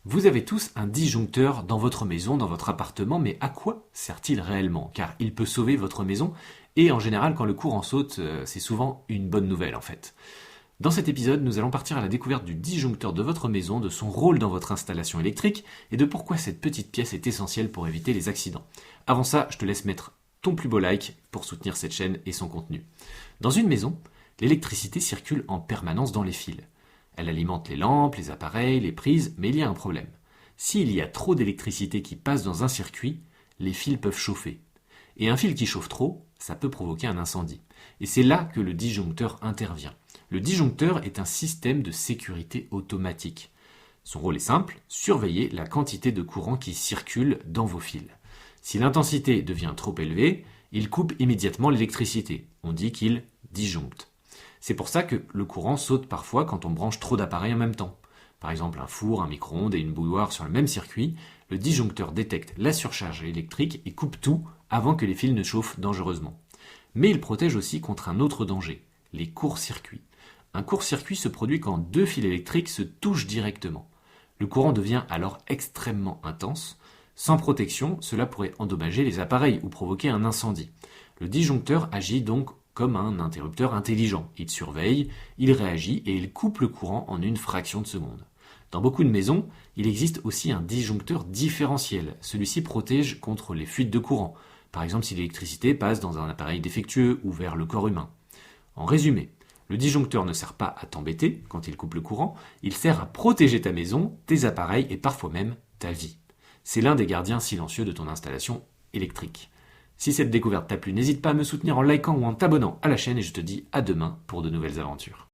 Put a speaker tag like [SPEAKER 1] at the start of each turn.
[SPEAKER 1] Vous avez tous un disjoncteur dans votre maison, dans votre appartement, mais à quoi sert-il réellement? Car il peut sauver votre maison, et en général, quand le courant saute, c'est souvent une bonne nouvelle en fait. Dans cet épisode, nous allons partir à la découverte du disjoncteur de votre maison, de son rôle dans votre installation électrique, et de pourquoi cette petite pièce est essentielle pour éviter les accidents. Avant ça, je te laisse mettre ton plus beau like pour soutenir cette chaîne et son contenu. Dans une maison, l'électricité circule en permanence dans les fils. Elle alimente les lampes, les appareils, les prises, mais il y a un problème. S'il y a trop d'électricité qui passe dans un circuit, les fils peuvent chauffer. Et un fil qui chauffe trop, ça peut provoquer un incendie. Et c'est là que le disjoncteur intervient. Le disjoncteur est un système de sécurité automatique. Son rôle est simple, surveiller la quantité de courant qui circule dans vos fils. Si l'intensité devient trop élevée, il coupe immédiatement l'électricité. On dit qu'il disjoncte. C'est pour ça que le courant saute parfois quand on branche trop d'appareils en même temps. Par exemple un four, un micro-ondes et une bouilloire sur le même circuit, le disjoncteur détecte la surcharge électrique et coupe tout avant que les fils ne chauffent dangereusement. Mais il protège aussi contre un autre danger, les courts-circuits. Un court-circuit se produit quand deux fils électriques se touchent directement. Le courant devient alors extrêmement intense. Sans protection, cela pourrait endommager les appareils ou provoquer un incendie. Le disjoncteur agit donc comme un interrupteur intelligent. Il surveille, il réagit et il coupe le courant en une fraction de seconde. Dans beaucoup de maisons, il existe aussi un disjoncteur différentiel. Celui-ci protège contre les fuites de courant, par exemple si l'électricité passe dans un appareil défectueux ou vers le corps humain. En résumé, le disjoncteur ne sert pas à t'embêter quand il coupe le courant, il sert à protéger ta maison, tes appareils et parfois même ta vie. C'est l'un des gardiens silencieux de ton installation électrique. Si cette découverte t'a plu, n'hésite pas à me soutenir en likant ou en t'abonnant à la chaîne et je te dis à demain pour de nouvelles aventures.